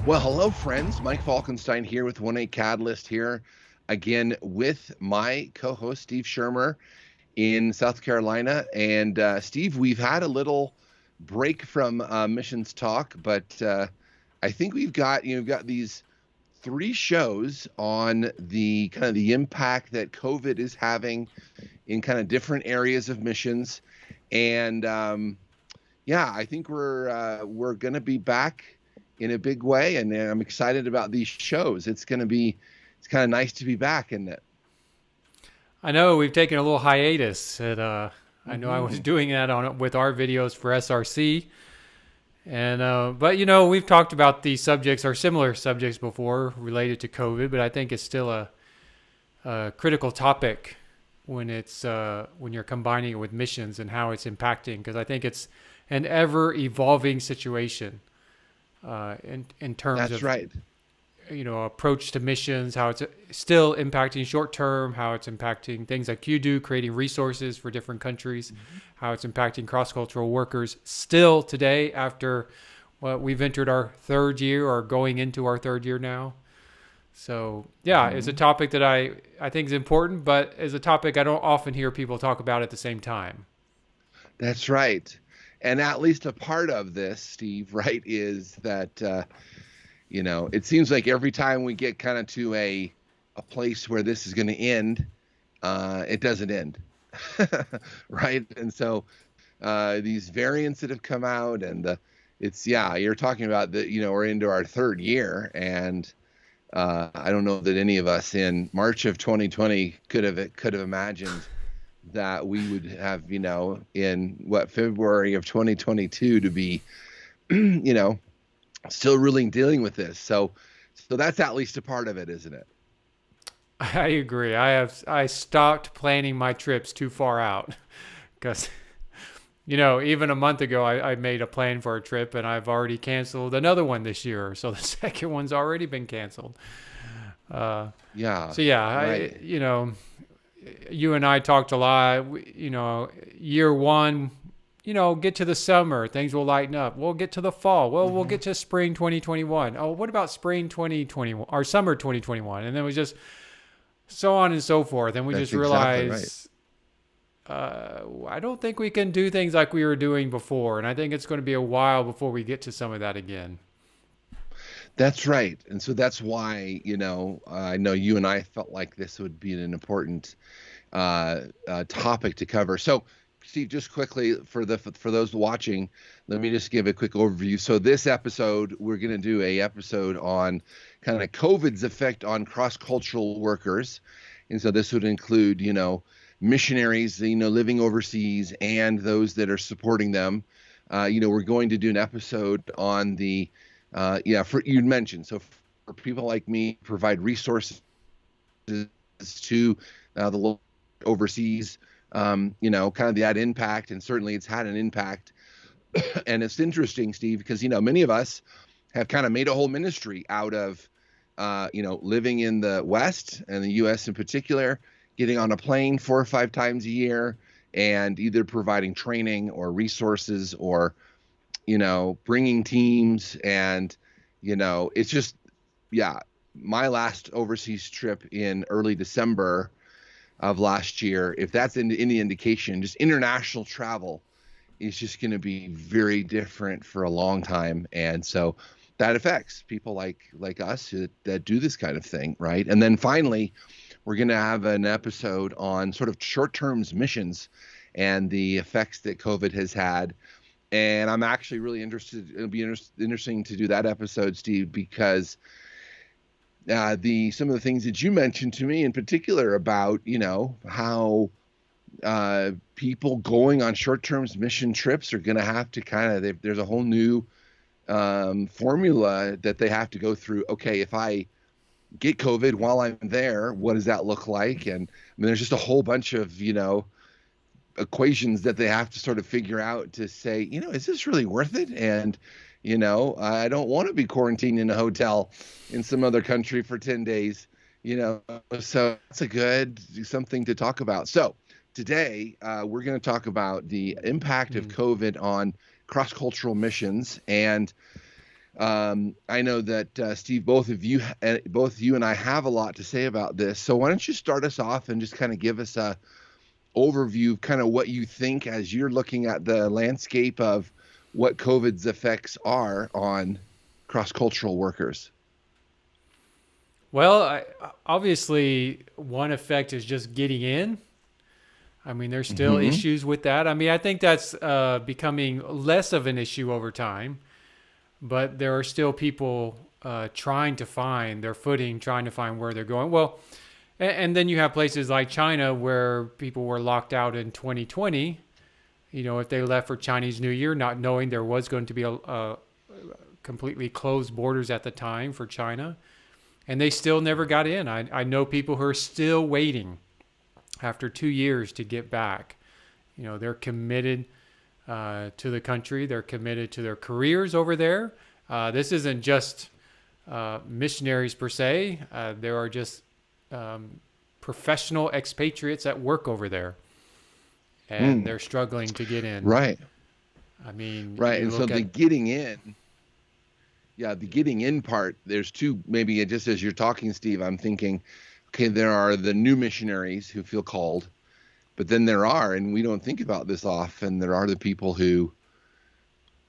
Well, hello, friends. Mike Falkenstine here with 1A Catalyst here again with my co-host Steve Schirmer in South Carolina. And Steve, we've had a little break from missions talk, but I think we've got these three shows on the kind of the impact that COVID is having in kind of different areas of missions. And I think we're going to be back in a big way, and I'm excited about these shows. It's kind of nice to be back, isn't it? I know we've taken a little hiatus. I know I was doing that with our videos for SRC, and but we've talked about these subjects or similar subjects before related to COVID, but I think it's still a critical topic when you're combining it with missions and how it's impacting, because I think it's an ever evolving situation. In terms That's of right. Approach to missions, how it's still impacting short term, how it's impacting things like you do, creating resources for different countries, how it's impacting cross-cultural workers still today after we've entered our third year or going into our third year now. So it's a topic that I think is important, but is a topic I don't often hear people talk about at the same time. That's right. And at least a part of this, Steve, right, is that, it seems like every time we get kind of to a place where this is going to end, it doesn't end, right? And so these variants that have come out, and you're talking about we're into our third year, and I don't know that any of us in March of 2020 could have imagined that we would have, in February of 2022 to be, still really dealing with this. So that's at least a part of it, isn't it? I agree. I stopped planning my trips too far out because, even a month ago, I made a plan for a trip and I've already canceled another one this year. So the second one's already been canceled. Right. You and I talked a lot, year one, get to the summer, things will lighten up. We'll get to the fall. Well, we'll get to spring 2021. Oh, what about spring 2021 or summer 2021? And then we just so on and so forth. And we That's just realized, I don't think we can do things like we were doing before. And I think it's going to be a while before we get to some of that again. That's right. And so that's why, I know you and I felt like this would be an important topic to cover. So, Steve, just quickly for those watching, let me just give a quick overview. So this episode, we're going to do a episode on kind of COVID's effect on cross-cultural workers. And so this would include, missionaries, living overseas and those that are supporting them. We're going to do an episode on the you'd mentioned. So for people like me, provide resources to the local overseas, kind of that impact. And certainly it's had an impact. And it's interesting, Steve, because, many of us have kind of made a whole ministry out of, living in the West and the U.S. in particular, getting on a plane 4 or 5 times a year and either providing training or resources or bringing teams. And, it's just, my last overseas trip in early December of last year, if that's any indication, just international travel is just going to be very different for a long time. And so that affects people like us that do this kind of thing, right? And then finally, we're going to have an episode on sort of short-term missions and the effects that COVID has had. And I'm actually really interested. It'll be interesting to do that episode, Steve, because some of the things that you mentioned to me in particular about, how people going on short-term mission trips are going to have to there's a whole new formula that they have to go through. Okay, if I get COVID while I'm there, what does that look like? And there's just a whole bunch of, equations that they have to sort of figure out to say, is this really worth it? And, I don't want to be quarantined in a hotel in some other country for 10 days, so it's something to talk about. So today we're going to talk about the impact of COVID on cross-cultural missions. And I know that Steve, both you and I have a lot to say about this. So why don't you start us off and just kind of give us a overview of kind of what you think as you're looking at the landscape of what COVID's effects are on cross-cultural workers. Well, obviously, one effect is just getting in. I mean, there's still Mm-hmm. issues with that. I mean, I think that's becoming less of an issue over time, but there are still people trying to find their footing, trying to find where they're going. Well, and then you have places like China where people were locked out in 2020. If they left for Chinese New Year, not knowing there was going to be a completely closed borders at the time for China, and they still never got in. I know people who are still waiting after 2 years to get back. They're committed to the country. They're committed to their careers over there. This isn't just missionaries per se. There are just professional expatriates that work over there, and they're struggling to get in. Right. I mean, Right. you And so look the at getting in, yeah, the getting in part, there's two, maybe just as you're talking, Steve, I'm thinking, okay, there are the new missionaries who feel called, but then there are, and we don't think about this often, there are the people who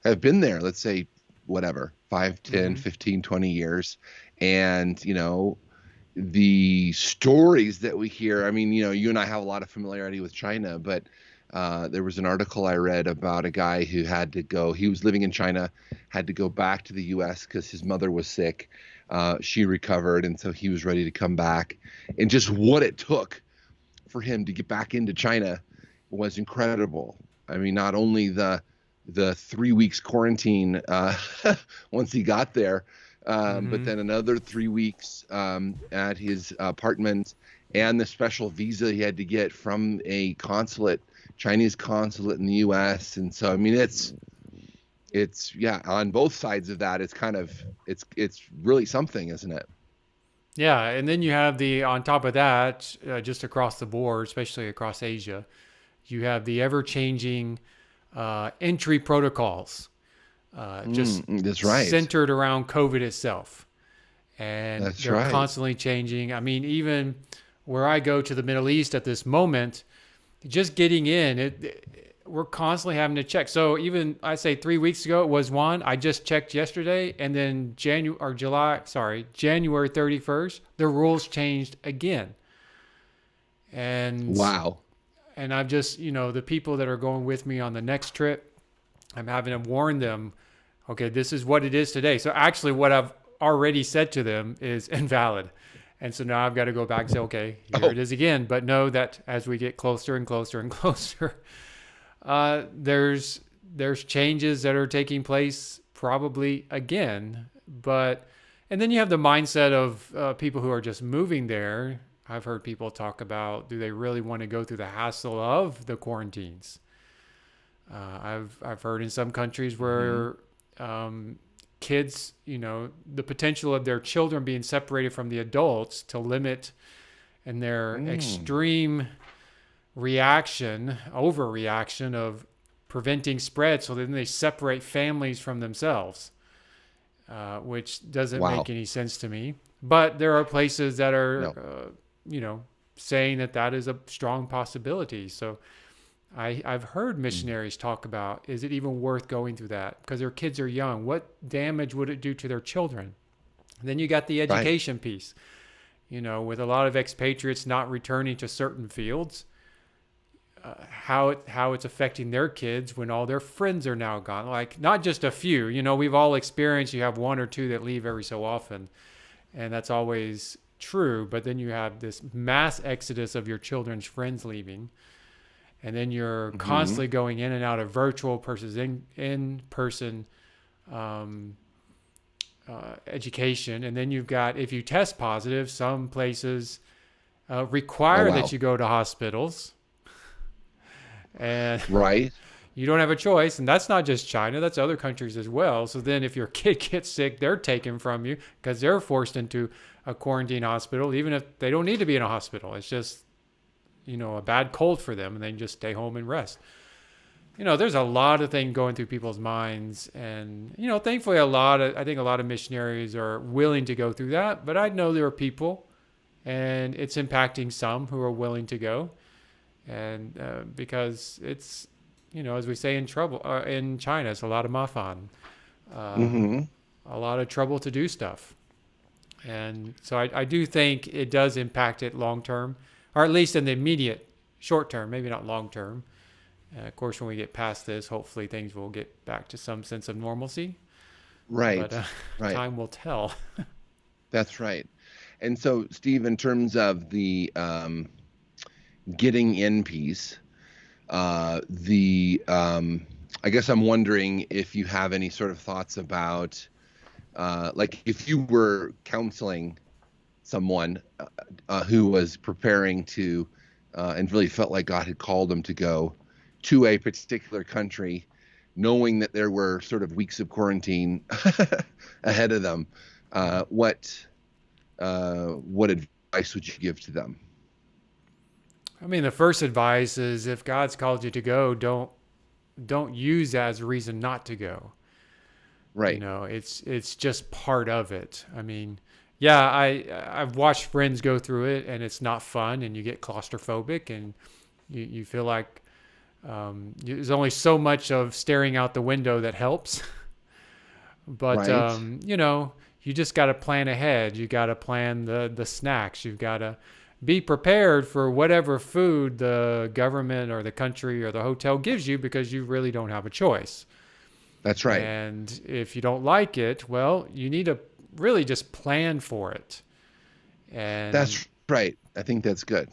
have been there, let's say, whatever, 5, 10, mm-hmm. 15, 20 years. And, the stories that we hear, I mean, you and I have a lot of familiarity with China, but there was an article I read about a guy who had to go, he was living in China, had to go back to the US because his mother was sick. She recovered, and so he was ready to come back. And just what it took for him to get back into China was incredible. I mean, not only the 3 weeks quarantine once he got there, but then another 3 weeks at his apartment, and the special visa he had to get from a consulate, Chinese consulate in the U.S. And so, I mean, it's yeah, on both sides of that, it's really something, isn't it? Yeah, and then you have on top of that, just across the board, especially across Asia, you have the ever-changing entry protocols, just That's right. centered around COVID itself. And That's they're right. constantly changing. I mean, even where I go to the Middle East at this moment, just getting in, we're constantly having to check. So even I say 3 weeks ago it was one. I just checked yesterday, and then January 31st, the rules changed again. And Wow. and I've just, the people that are going with me on the next trip, I'm having to warn them, okay, this is what it is today. So actually what I've already said to them is invalid. And so now I've got to go back and say, okay, here it is again. But know that as we get closer and closer and closer, there's changes that are taking place probably again. And then you have the mindset of people who are just moving there. I've heard people talk about, do they really want to go through the hassle of the quarantines? I've heard in some countries where kids, the potential of their children being separated from the adults to limit and their extreme overreaction of preventing spread. So then they separate families from themselves, which doesn't make any sense to me. But there are places that are, saying that is a strong possibility. So I've heard missionaries talk about, is it even worth going through that? Because their kids are young. What damage would it do to their children? And then you got the education piece, with a lot of expatriates not returning to certain fields, how it's affecting their kids when all their friends are now gone. Like, not just a few, we've all experienced, you have one or two that leave every so often, and that's always true. But then you have this mass exodus of your children's friends leaving. And then you're constantly going in and out of virtual versus in-person education. And then you've got, if you test positive, some places require that you go to hospitals. And you don't have a choice. And that's not just China, that's other countries as well. So then if your kid gets sick, they're taken from you because they're forced into a quarantine hospital, even if they don't need to be in a hospital. It's just, a bad cold for them, and they can just stay home and rest. there's a lot of things going through people's minds, and thankfully I think a lot of missionaries are willing to go through that. But I know there are people, and it's impacting some who are willing to go, and because it's, as we say in China, it's a lot of mafan, um, Mm-hmm. a lot of trouble to do stuff. And so I do think it does impact it long term, or at least in the immediate short term, maybe not long term. Of course, when we get past this, hopefully things will get back to some sense of normalcy. But Right. Right. time will tell. That's right. And so, Steve, in terms of the getting in piece, the I guess I'm wondering if you have any sort of thoughts about, like, if you were counseling someone who was preparing to, and really felt like God had called them to go to a particular country, knowing that there were sort of weeks of quarantine ahead of them, what advice would you give to them? I mean, the first advice is if God's called you to go, don't use that as a reason not to go. Right. It's just part of it. I mean, yeah, I've watched friends go through it, and it's not fun, and you get claustrophobic, and you feel like there's only so much of staring out the window that helps. But Right. you just got to plan ahead. You got to plan the snacks. You've got to be prepared for whatever food the government or the country or the hotel gives you, because you really don't have a choice. That's right. And if you don't like it, well, you need to really just plan for it. And That's right. I think that's good.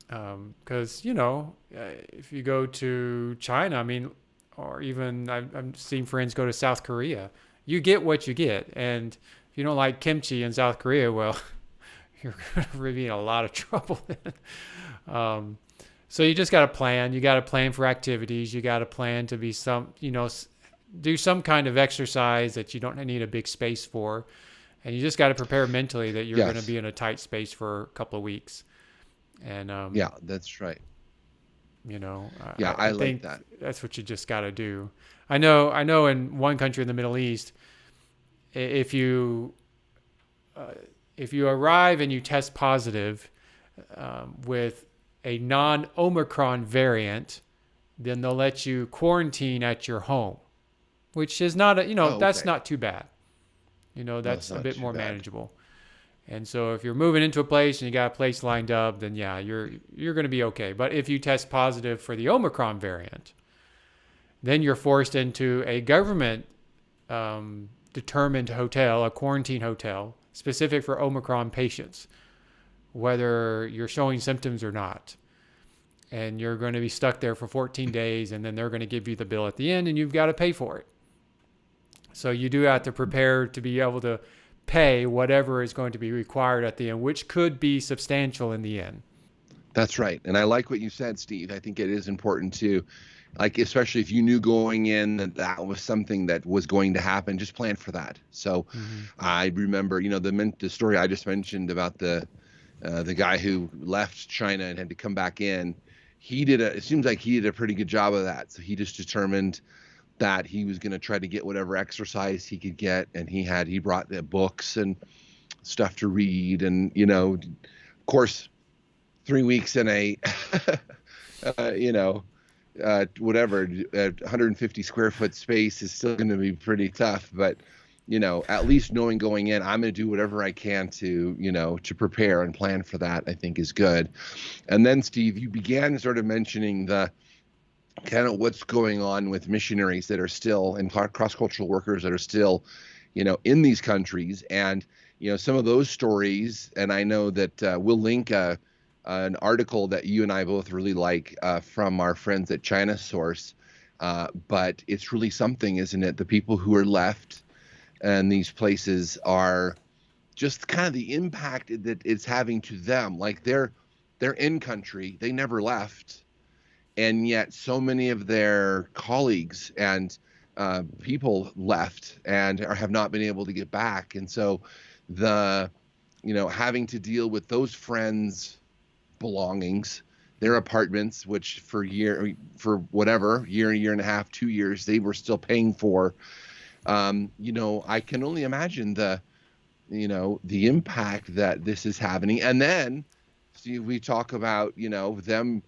because, if you go to China, I mean, or even I've seen friends go to South Korea, you get what you get. And if you don't like kimchi in South Korea, well, you're going to be in a lot of trouble. um, so you just got to plan. You got to plan for activities. You got to plan to be do some kind of exercise that you don't need a big space for. And you just got to prepare mentally that you're going to Yes. be in a tight space for a couple of weeks. And, Yeah, that's right. Yeah, I I like think that. that's what you just got to do. I know in one country in the Middle East, if you, uh, if you arrive and you test positive with a non-Omicron variant, then they'll let you quarantine at your home, which is not Oh, that's okay. not too bad. No, it's That's a not bit too more bad. manageable. And so if you're moving into a place and you got a place lined up, then yeah, you're going to be okay. But if you test positive for the Omicron variant, then you're forced into a government determined hotel, a quarantine hotel, specific for Omicron patients, whether you're showing symptoms or not. And you're going to be stuck there for 14 days, and then they're going to give you the bill at the end, and you've got to pay for it. So you do have to prepare to be able to pay whatever is going to be required at the end, which could be substantial in the end. That's right. And I like what you said, Steve. I think it is important to, like, especially if you knew going in that that was something that was going to happen, just plan for that. So Mm-hmm. I remember, the story I just mentioned about the guy who left China and had to come back in. It seems like he did a pretty good job of that. So he just determined that he was going to try to get whatever exercise he could get. And he brought the books and stuff to read. And, of course, 3 weeks in a, whatever, 150 square foot space is still going to be pretty tough. But, at least knowing going in, I'm going to do whatever I can to prepare and plan for that, I think is good. And then, Steve, you began sort of mentioning the kind of what's going on with missionaries that are still and cross-cultural workers that are still, in these countries. And, some of those stories, and I know that we'll link an article that you and I both really like from our friends at China Source. But it's really something, isn't it? The people who are left in these places are just kind of the impact that it's having to them. Like they're in country, they never left, and yet so many of their colleagues and people left and have not been able to get back. And so having to deal with those friends' belongings, their apartments, which for whatever year and a half, 2 years, they were still paying for. I can only imagine the impact that this is having. And then, see, we talk about, them,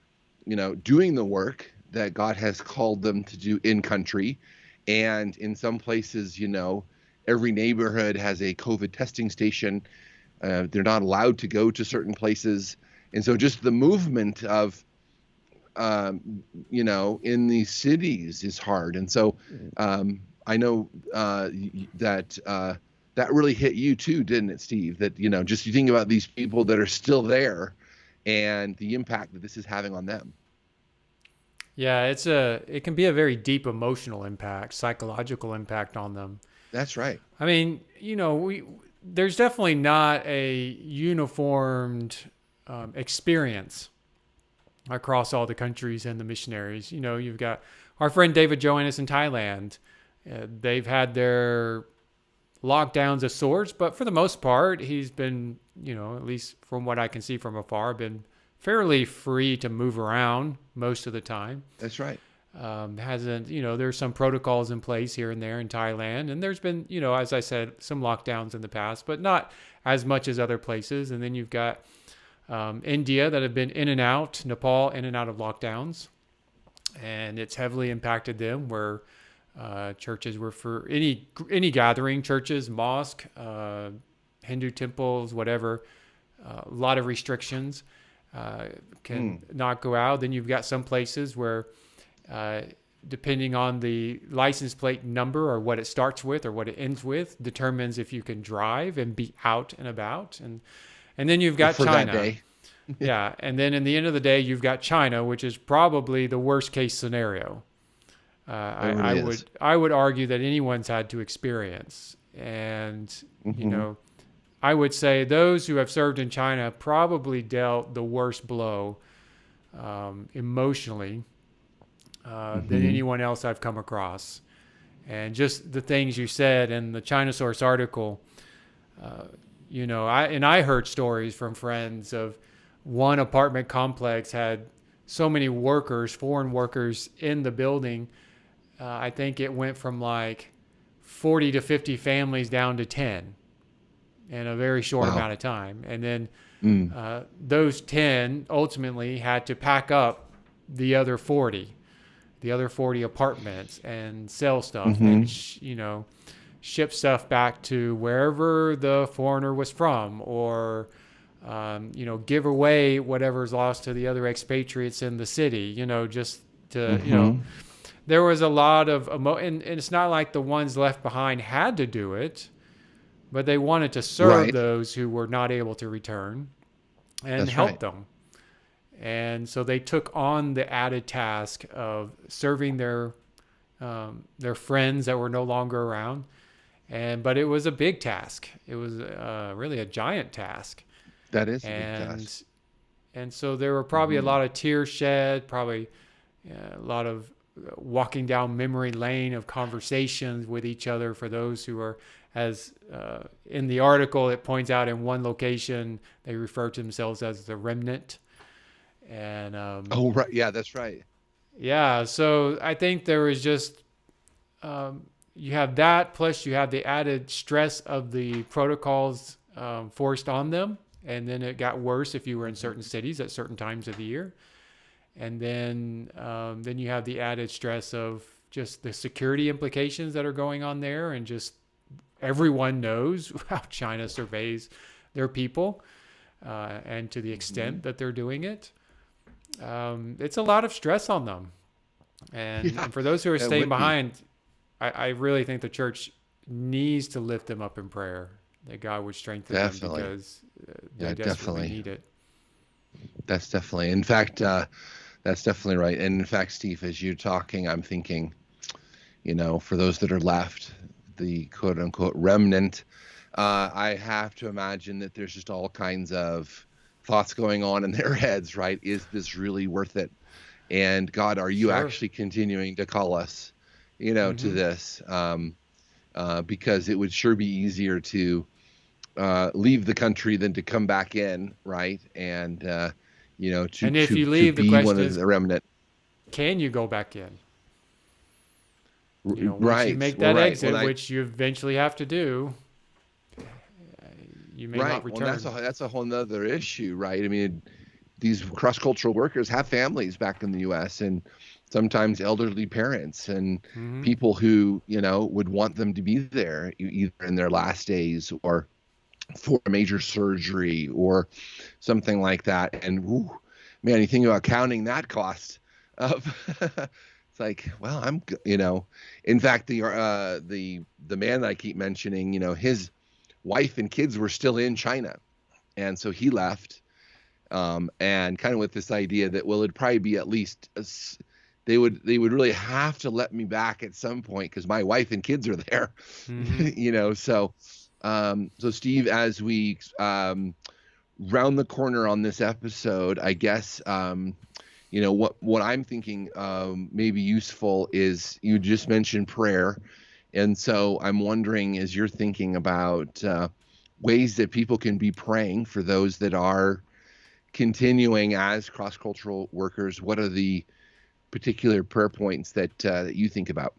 doing the work that God has called them to do in country. And in some places, every neighborhood has a COVID testing station. They're not allowed to go to certain places. And so just the movement of, in these cities is hard. And so I know that really hit you too, didn't it, Steve? That, just you think about these people that are still there and the impact that this is having on them. Yeah, it can be a very deep emotional impact, psychological impact on them. That's right. I mean, there's definitely not a uniformed experience across all the countries and the missionaries. You've got our friend David Joannis in Thailand. They've had their lockdowns of sorts, but for the most part, he's been, at least from what I can see from afar, been fairly free to move around most of the time. That's right. Hasn't, there's some protocols in place here and there in Thailand. And there's been, as I said, some lockdowns in the past, but not as much as other places. And then you've got India that have been in and out, Nepal in and out of lockdowns. And it's heavily impacted them where churches were for any gathering, churches, mosque, Hindu temples, whatever, a lot of restrictions. Can not go out. Then you've got some places where, depending on the license plate number or what it starts with or what it ends with, determines if you can drive and be out and about. And then you've got for China. That day. Yeah, and then in the end of the day, you've got China, which is probably the worst case scenario. I would argue that anyone's had to experience, and I would say those who have served in China probably dealt the worst blow emotionally than anyone else I've come across. And just the things you said in the China Source article, I heard stories from friends of one apartment complex had so many workers, foreign workers in the building. I think it went from like 40 to 50 families down to 10 in a very short amount of time. And then those 10 ultimately had to pack up the other 40 apartments and sell stuff and, ship stuff back to wherever the foreigner was from, or, give away whatever's lost to the other expatriates in the city, just to, there was a lot of and it's not like the ones left behind had to do it, but they wanted to serve those who were not able to return and help them. And so they took on the added task of serving their friends that were no longer around. But it was a big task. It was really a giant task. That is a big task. And so there were probably a lot of tears shed, probably a lot of walking down memory lane of conversations with each other for those who are, as in the article, it points out in one location, they refer to themselves as the remnant. And oh, right. Yeah, that's right. Yeah. So I think there was just, you have that, plus you have the added stress of the protocols forced on them. And then it got worse if you were in certain cities at certain times of the year. And then you have the added stress of just the security implications that are going on there. And just everyone knows how China surveys their people and to the extent that they're doing it. It's a lot of stress on them. And for those who are staying behind, I really think the church needs to lift them up in prayer, that God would strengthen them because they desperately need it. That's definitely, in fact, that's definitely right. And in fact, Steve, as you're talking, I'm thinking, for those that are left, the quote unquote remnant, I have to imagine that there's just all kinds of thoughts going on in their heads, right? Is this really worth it? And God, are you actually continuing to call us, to this? Because it would sure be easier to leave the country than to come back in, right? And you know, to And if to you to leave, the be one question of is, the remnant. can you go back in? Once you Right. make Well, that right. Well, exit, which you eventually have to do, you may not right. Well, return. that's a whole nother issue, right? I mean, these cross-cultural workers have families back in the U.S. and sometimes elderly parents and Mm-hmm. people who, you know, would want them to be there either in their last days or for a major surgery or something like that. And whew, man, you think about counting that cost of it's like, well, you know, in fact, the man that I keep mentioning, you know, his wife and kids were still in China, and so he left, and kind of with this idea that, well, it'd probably be at least they would really have to let me back at some point because my wife and kids are there, Mm-hmm. you know. So, so Steve, as we round the corner on this episode, I guess, you know, what I'm thinking may be useful is you just mentioned prayer, and so I'm wondering, as you're thinking about ways that people can be praying for those that are continuing as cross-cultural workers, what are the particular prayer points that you think about?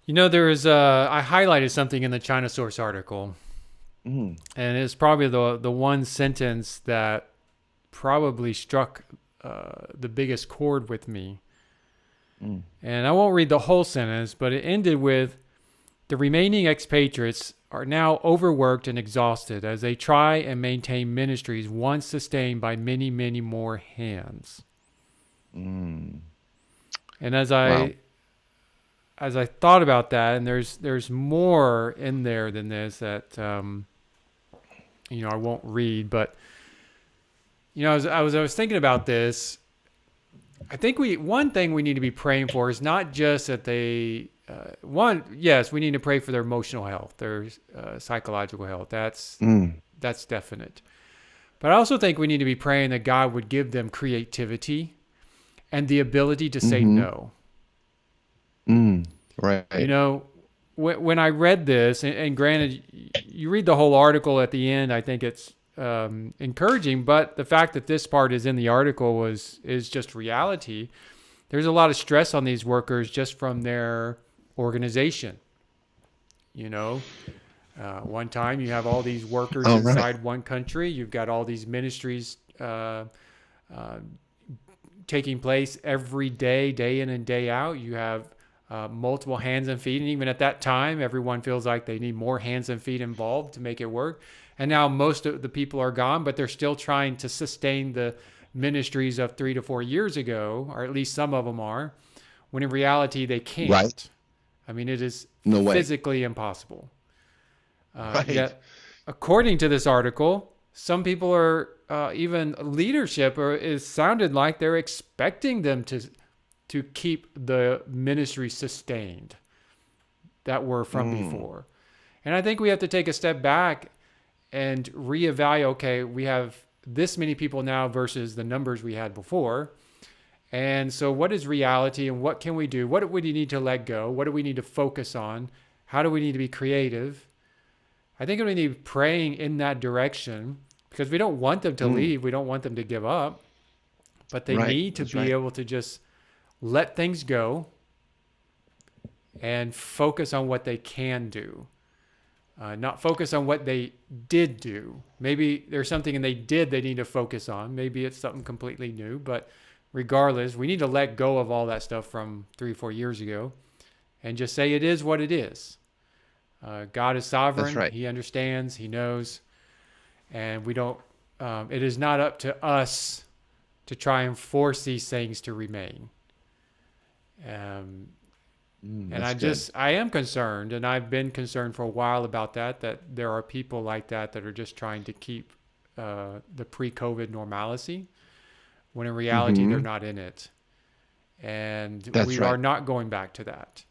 I highlighted something in the China Source article, Mm, and it's probably the one sentence that probably struck the biggest chord with me. mm, And I won't read the whole sentence, but it ended with, "The remaining expatriates are now overworked and exhausted as they try and maintain ministries once sustained by many, many more hands." mm. And as Wow. I thought about that, and there's more in there than this that I won't read, but as I was thinking about this, I think one thing we need to be praying for is not just that they yes, we need to pray for their emotional health, their psychological health. Mm, That's definite. But I also think we need to be praying that God would give them creativity and the ability to say mm-hmm, no. mm. You Right. know, when I read this, and granted, you read the whole article at the end, I think it's encouraging. But the fact that this part is in the article is just reality. There's a lot of stress on these workers just from their organization. You know, one time you have all these workers Oh, right. inside one country. You've got all these ministries uh, taking place every day, day in and day out. You have multiple hands and feet. And even at that time, everyone feels like they need more hands and feet involved to make it work. And now most of the people are gone, but they're still trying to sustain the ministries of 3 to 4 years ago, or at least some of them are, when in reality they Right. can't. I mean, it is No way. physically impossible. Right. Yet, according to this article, some people are even leadership, or it sounded like they're expecting them to keep the ministry sustained that were from Mm, before. And I think we have to take a step back and reevaluate. Okay, we have this many people now versus the numbers we had before. And so, what is reality, and what can we do? What do we need to let go? What do we need to focus on? How do we need to be creative? I think we need to be praying in that direction because we don't want them to mm. leave. We don't want them to give up, but they Right. need to That's be right. able to just let things go and focus on what they can do, not focus on what they did do. Maybe there's something they did they need to focus on. Maybe it's something completely new, but regardless, we need to let go of all that stuff from 3 or 4 years ago and just say it is what it is. God is That's sovereign. right. He understands. He knows. And we don't, it is not up to us to try and force these things to remain. Um, and That's good. I am concerned, and I've been concerned for a while about that there are people like that are just trying to keep the pre-COVID normalcy, when in reality they're Mm-hmm. not in it. And That's we are right. not going back to that.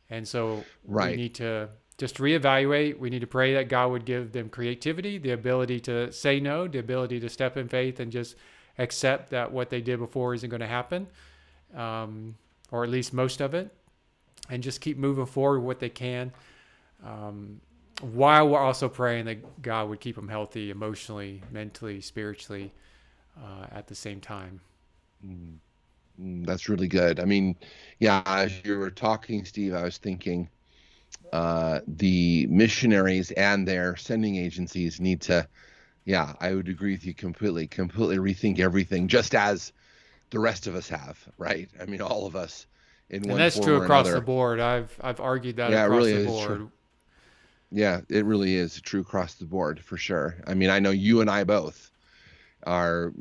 And so we Right. need to just reevaluate. We need to pray that God would give them creativity, the ability to say no, the ability to step in faith and just accept that what they did before isn't going to happen, or at least most of it, and just keep moving forward what they can. Um, while we're also praying that God would keep them healthy emotionally, mentally, spiritually, at the same time. Mm, that's really good. I mean, yeah, as you were talking, Steve, I was thinking the missionaries and their sending agencies need to, yeah, I would agree with you completely, completely rethink everything, just as the rest of us have, right? I mean, all of us in And one that's form true or across the another. board. I've argued that Yeah, it across really the is true. board. Yeah, it really is true across the board for sure. I mean, I know you and I both are,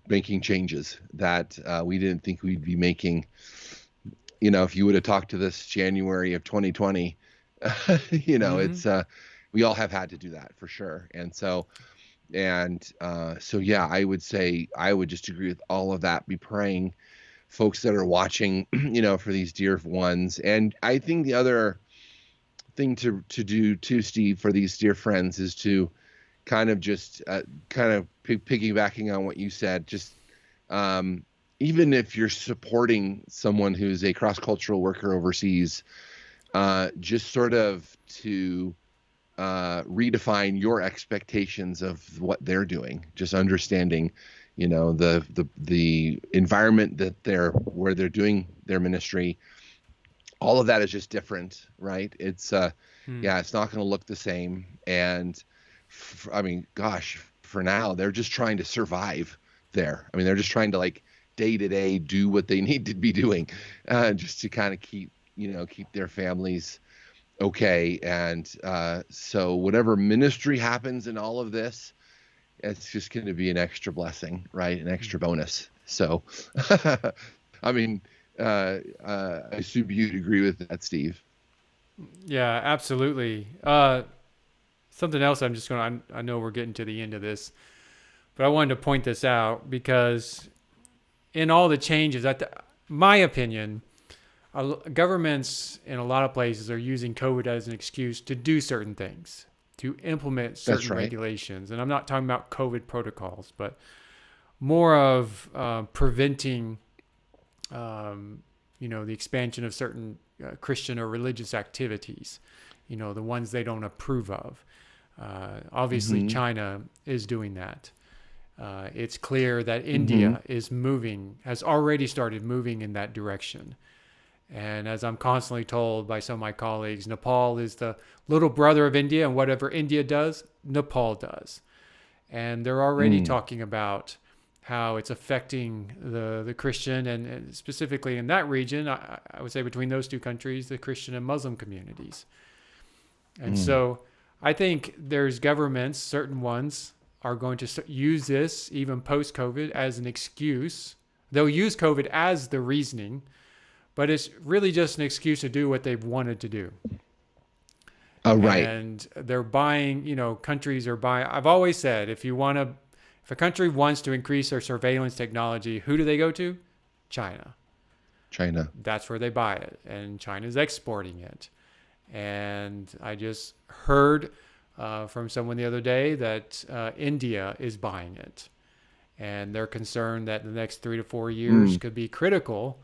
making changes that we didn't think we'd be making. If you would have talked to this January of 2020, Hmm. it's we all have had to do that for sure. And so yeah, I would say I would just agree with all of that. Be praying, folks that are watching, for these dear ones. And I think the other thing to do too, Steve, for these dear friends is to kind of just piggybacking on what you said, just um, even if you're supporting someone who's a cross-cultural worker overseas, just sort of to redefine your expectations of what they're doing, just understanding, the environment that where they're doing their ministry. All of that is just different, right? It's Hmm. yeah, it's not going to look the same. And I mean, gosh, for now, they're just trying to survive there. I mean, they're just trying to like day to day do what they need to be doing, just to kind of keep their families okay. And so whatever ministry happens in all of this, it's just going to be an extra blessing, right? An extra bonus. So, I mean, I assume you'd agree with that, Steve. Yeah, absolutely. Something else I'm just going to, I know we're getting to the end of this, but I wanted to point this out because in all the changes, my opinion, governments in a lot of places are using COVID as an excuse to do certain things, to implement That's certain right. regulations. And I'm not talking about COVID protocols, but more of preventing, um, the expansion of certain Christian or religious activities, the ones they don't approve of. Obviously, Mm-hmm. China is doing that. It's clear that Mm-hmm. India has already started moving in that direction. And as I'm constantly told by some of my colleagues, Nepal is the little brother of India, and whatever India does, Nepal does. And they're already Mm. talking about how it's affecting the Christian, and specifically in that region, I would say between those two countries, the Christian and Muslim communities. And Mm. so I think there's governments, certain ones, are going to use this even post COVID as an excuse. They'll use COVID as the reasoning, but it's really just an excuse to do what they've wanted to do. Right. And they're buying, countries are buying. I've always said if a country wants to increase their surveillance technology, who do they go to? China. China. That's where they buy it. And China's exporting it. And I just heard from someone the other day that India is buying it. And they're concerned that the next 3 to 4 years Mm. could be critical,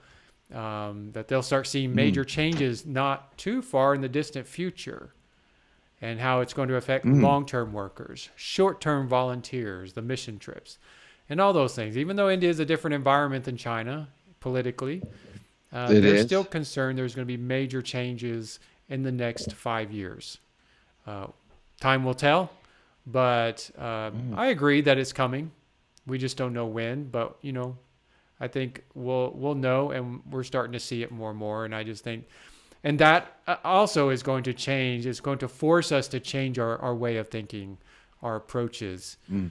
that they'll start seeing Mm. major changes not too far in the distant future, and how it's going to affect Mm. long term workers, short term volunteers, the mission trips, and all those things. Even though India is a different environment than China politically, It they're still is. concerned there's going to be major changes in the next 5 years. Uh, Time will tell, but Mm. I agree that it's coming. We just don't know when, but I think we'll know, and we're starting to see it more and more. And I just think, and that also is going to change. It's going to force us to change our way of thinking, our approaches, Mm.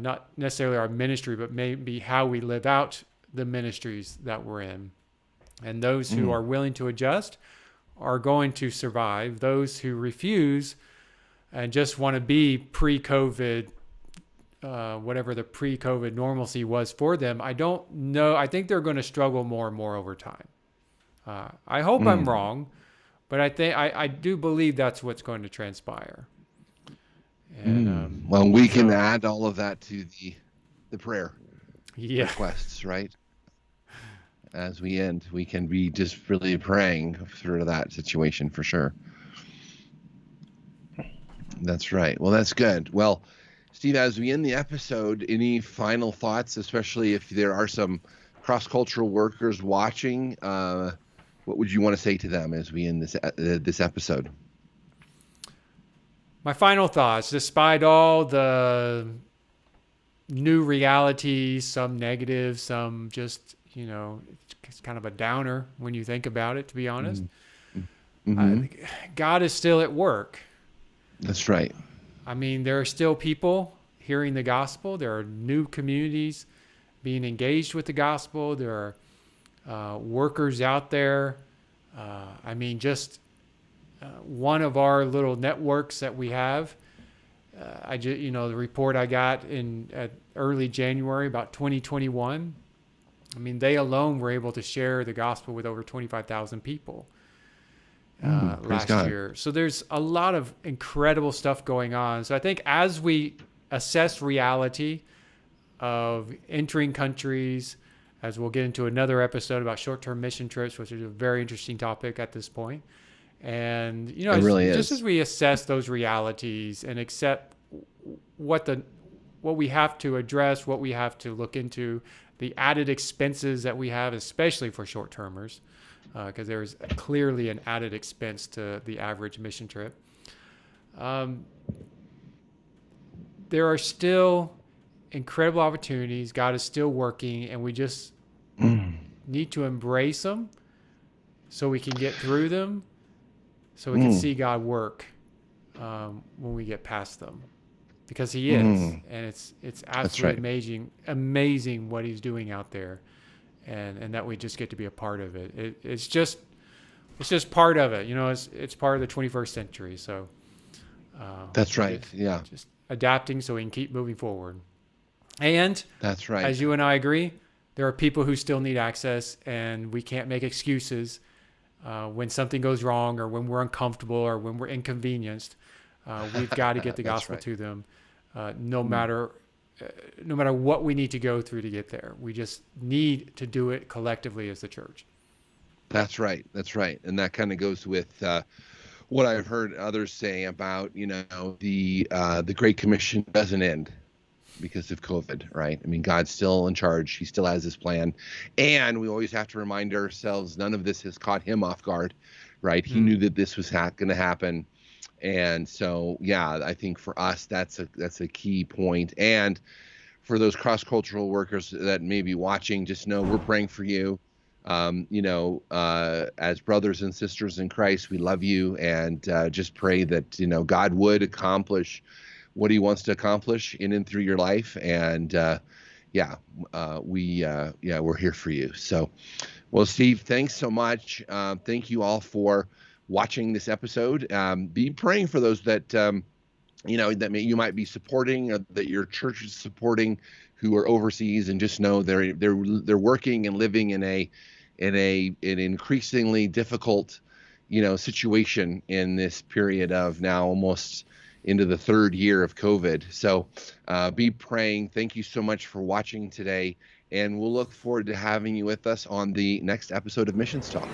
not necessarily our ministry, but maybe how we live out the ministries that we're in. And those who Mm. are willing to adjust are going to survive. Those who refuse and just want to be pre-COVID, whatever the pre-COVID normalcy was for them, I don't know. I think they're going to struggle more and more over time. I hope I'm Mm. wrong, but I do believe that's what's going to transpire. And Well, we can so, add all of that to the prayer yeah, requests, right? As we end, we can be just really praying through that situation for sure. That's right. Well, that's good. Well, Steve, as we end the episode, any final thoughts, especially if there are some cross-cultural workers watching? What would you want to say to them as we end this episode? My final thoughts, despite all the new realities, some negative, some just, it's kind of a downer when you think about it, to be honest. Mm-hmm. God is still at work. That's right. I mean, there are still people hearing the gospel. There are new communities being engaged with the gospel. There are workers out there. Just one of our little networks that we have. The report I got at early January about 2021. I mean, they alone were able to share the gospel with over 25,000 people last year. So there's a lot of incredible stuff going on. So I think as we assess reality of entering countries, as we'll get into another episode about short-term mission trips, which is a very interesting topic at this point. And, it really just as we assess those realities and accept what we have to address, what we have to look into, the added expenses that we have, especially for short-termers, because there's clearly an added expense to the average mission trip. There are still incredible opportunities. God is still working, and we just need to embrace them so we can get through them, so we can see God work when we get past them, because He is, and it's absolutely amazing what He's doing out there, and that we just get to be a part of it. It's just part of it, it's part of the 21st century. So that's right. Yeah, just adapting so we can keep moving forward. And that's right. As you and I agree, there are people who still need access, and we can't make excuses when something goes wrong, or when we're uncomfortable, or when we're inconvenienced. We've got to get the gospel to them, no matter what we need to go through to get there. We just need to do it collectively as the church. That's right. That's right. And that kind of goes with what I've heard others say about, the Great Commission doesn't end because of COVID, right? I mean, God's still in charge. He still has his plan. And we always have to remind ourselves, none of this has caught him off guard, right? He knew that this was going to happen. And so, yeah, I think for us, that's a key point. And for those cross-cultural workers that may be watching, just know we're praying for you. As brothers and sisters in Christ, we love you, and just pray that, God would accomplish what he wants to accomplish in and through your life. And we're here for you. So, well, Steve, thanks so much. Thank you all for watching this episode. Be praying for those that you might be supporting, or that your church is supporting, who are overseas, and just know they're working and living in an increasingly difficult situation in this period of now almost into the third year of COVID. So be praying. Thank you so much for watching today, and we'll look forward to having you with us on the next episode of Missions Talk.